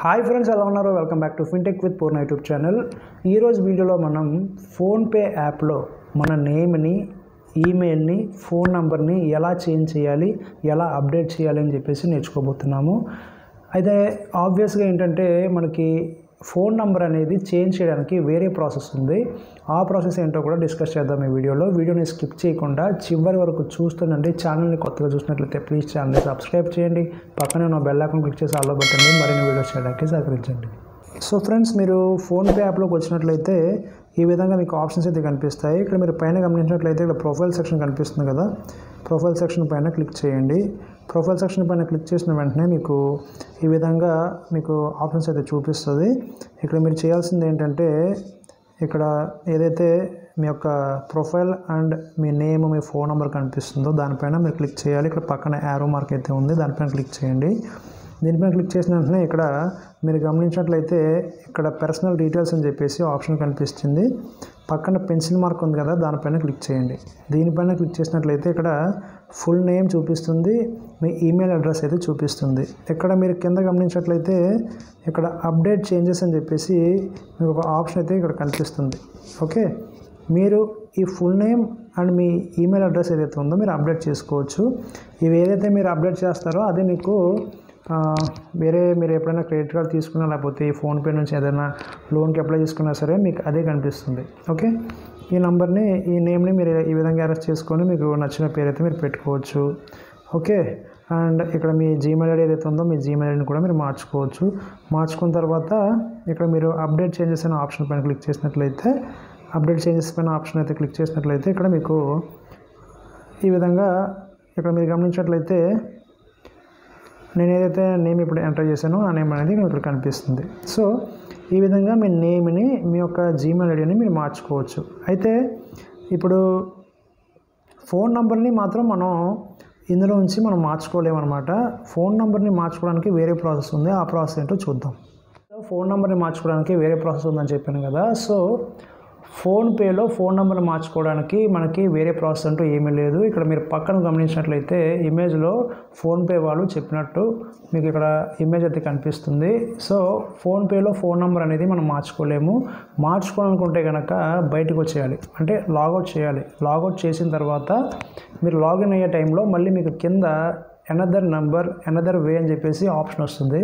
Hi friends, ఎలా ఉన్నారు? Welcome back to fintech with Purna YouTube channel. ఈరోజు వీడియోలో మనం ఫోన్పే యాప్లో మన నేమ్ని, ఈమెయిల్ని, ఫోన్ నెంబర్ని ఎలా చేంజ్ చేయాలి, ఎలా అప్డేట్ చేయాలి అని చెప్పేసి నేర్చుకోబోతున్నాము. అయితే ఆబ్వియస్గా ఏంటంటే మనకి ఫోన్ నెంబర్ అనేది చేంజ్ చేయడానికి వేరే ప్రాసెస్ ఉంది. ఆ ప్రాసెస్ ఏంటో కూడా డిస్కస్ చేద్దాం ఈ వీడియోలో. వీడియోని స్కిప్ చేయకుండా చివరి వరకు చూస్తుండండి. ఛానల్ని కొత్తగా చూసినట్లయితే ప్లీజ్ ఛానల్ని సబ్స్క్రైబ్ చేయండి. పక్కనే ఉన్న బెల్ ఐకాన్ క్లిక్ చేసి ఆల్లో పెట్టండి. మరిన్ని వీడియోస్ చేయడానికి సహకరించండి. సో ఫ్రెండ్స్, మీరు ఫోన్పే యాప్లోకి వచ్చినట్లయితే ఈ విధంగా మీకు ఆప్షన్స్ అయితే కనిపిస్తాయి. ఇక్కడ మీరు పైన గమనించినట్లయితే ఇక్కడ ప్రొఫైల్ సెక్షన్ కనిపిస్తుంది కదా, ప్రొఫైల్ సెక్షన్ పైన క్లిక్ చేయండి. ప్రొఫైల్ సెక్షన్ పైన క్లిక్ చేసిన వెంటనే మీకు ఈ విధంగా మీకు ఆప్షన్స్ అయితే చూపిస్తుంది. ఇక్కడ మీరు చేయాల్సింది ఏంటంటే ఇక్కడ ఏదైతే మీ యొక్క profile and me name, me phone number కనిపిస్తుందో దానిపైన మీరు క్లిక్ చేయాలి. ఇక్కడ పక్కన యారో మార్క్ అయితే ఉంది, దానిపైన క్లిక్ చేయండి. దీనిపైన క్లిక్ చేసిన వెంటనే ఇక్కడ మీరు గమనించినట్లయితే ఇక్కడ పర్సనల్ డీటెయిల్స్ అని చెప్పేసి ఆప్షన్ కనిపిస్తుంది. పక్కన పెన్సిల్ మార్క్ ఉంది కదా, దానిపైన క్లిక్ చేయండి. దీనిపైన క్లిక్ చేసినట్లయితే ఇక్కడ ఫుల్ నేమ్ చూపిస్తుంది, మీ ఈమెయిల్ అడ్రస్ అయితే చూపిస్తుంది. ఇక్కడ మీరు కింద గమనించినట్లయితే ఇక్కడ అప్డేట్ చేంజెస్ అని చెప్పేసి మీకు ఒక ఆప్షన్ అయితే ఇక్కడ కనిపిస్తుంది. ఓకే, మీరు ఈ full name and me email address ఏదైతే ఉందో మీరు అప్డేట్ చేసుకోవచ్చు. ఇవి ఏదైతే మీరు అప్డేట్ చేస్తారో అదే మీకు మీరు ఎప్పుడైనా క్రెడిట్ కార్డ్ తీసుకున్నా, లేకపోతే ఈ ఫోన్పే నుంచి ఏదైనా లోన్కి అప్లై చేసుకున్నా సరే మీకు అదే కనిపిస్తుంది. ఓకే, ఈ నెంబర్ని, ఈ నేమ్ని మీరు ఈ విధంగా అరెస్ట్ చేసుకొని మీకు నచ్చిన పేరు అయితే మీరు పెట్టుకోవచ్చు. ఓకే, అండ్ ఇక్కడ మీ జీమెయిల్ ఐడి ఏదైతే ఉందో మీ జీమెయిల్ ఐడిని కూడా మీరు మార్చుకోవచ్చు. మార్చుకున్న తర్వాత ఇక్కడ మీరు అప్డేట్ చేంజెస్ అనే ఆప్షన్ పైన క్లిక్ చేసినట్లయితే, అప్డేట్ చేంజెస్ పైన ఆప్షన్ అయితే క్లిక్ చేసినట్లయితే ఇక్కడ మీకు ఈ విధంగా ఇక్కడ మీరు గమనించినట్లయితే నేను ఏదైతే నేమ్ ఇప్పుడు ఎంటర్ చేశానో ఆ నేమ్ అనేది మీకు ఇక్కడ కనిపిస్తుంది. సో ఈ విధంగా మీ నేమ్ని, మీ యొక్క జీమెయిల్ ఐడిని మీరు మార్చుకోవచ్చు. అయితే ఇప్పుడు ఫోన్ నెంబర్ని మాత్రం మనం ఇందులో నుంచి మనం మార్చుకోలేమన్నమాట. ఫోన్ నెంబర్ని మార్చుకోవడానికి వేరే ప్రాసెస్ ఉంది. ఆ ప్రాసెస్ ఏంటో చూద్దాం. ఫోన్ నెంబర్ని మార్చుకోవడానికి వేరే ప్రాసెస్ ఉందని చెప్పాను కదా. సో ఫోన్పేలో ఫోన్ నెంబర్ని మార్చుకోవడానికి మనకి వేరే ప్రాసెస్ అంటూ ఏమీ లేదు. ఇక్కడ మీరు పక్కన గమనించినట్లయితే ఇమేజ్లో ఫోన్పే వాళ్ళు చెప్పినట్టు మీకు ఇక్కడ ఇమేజ్ అయితే కనిపిస్తుంది. సో ఫోన్పేలో ఫోన్ నెంబర్ అనేది మనం మార్చుకోలేము. మార్చుకోవాలనుకుంటే కనుక బయటకు వచ్చేయాలి, అంటే లాగౌట్ చేయాలి. లాగౌట్ చేసిన తర్వాత మీరు లాగిన్ అయ్యే టైంలో మళ్ళీ మీకు కింద అనదర్ నెంబర్, అనదర్ వే అని చెప్పేసి ఆప్షన్ వస్తుంది.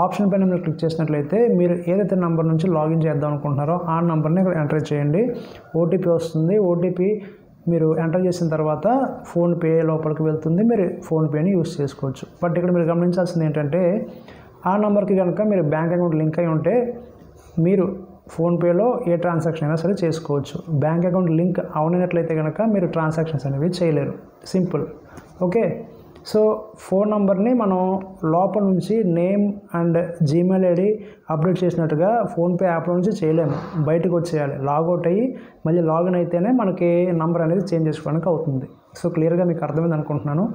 ఆప్షన్ పైన మీరు క్లిక్ చేసినట్లయితే మీరు ఏదైతే నెంబర్ నుంచి లాగిన్ చేద్దాం అనుకుంటున్నారో ఆ నెంబర్ని ఇక్కడ ఎంటర్ చేయండి. ఓటీపీ వస్తుంది. ఓటీపీ మీరు ఎంటర్ చేసిన తర్వాత ఫోన్పే లోపలికి వెళ్తుంది. మీరు ఫోన్పేని యూస్ చేసుకోవచ్చు. బట్ ఇక్కడ మీరు గమనించాల్సింది ఏంటంటే ఆ నెంబర్కి కనుక మీరు బ్యాంక్ అకౌంట్ లింక్ అయి ఉంటే మీరు ఫోన్పేలో ఏ ట్రాన్సాక్షన్ అయినా సరే చేసుకోవచ్చు. బ్యాంక్ అకౌంట్ లింక్ అవనట్లయితే కనుక మీరు ట్రాన్సాక్షన్స్ అనేవి చేయలేరు. సింపుల్. ఓకే, సో ఫోన్ నెంబర్ని మనం లోపల నుంచి name and Gmail ID update చేసినట్టుగా ఫోన్పే యాప్లో నుంచి చేయలేము. బయటకు వచ్చేయాలి, లాగౌట్ అయ్యి మళ్ళీ లాగిన్ అయితేనే మనకి నెంబర్ అనేది చేంజ్ చేసుకోవడానికి అవుతుంది. సో క్లియర్గా మీకు అర్థమైంది అనుకుంటున్నాను.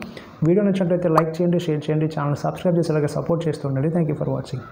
వీడియో నచ్చినట్లయితే లైక్ చేయండి, షేర్ చేయండి, ఛానల్ సబ్స్క్రైబ్ చేసి అలాగే సపోర్ట్ చేస్తుండండి. Thank you for watching.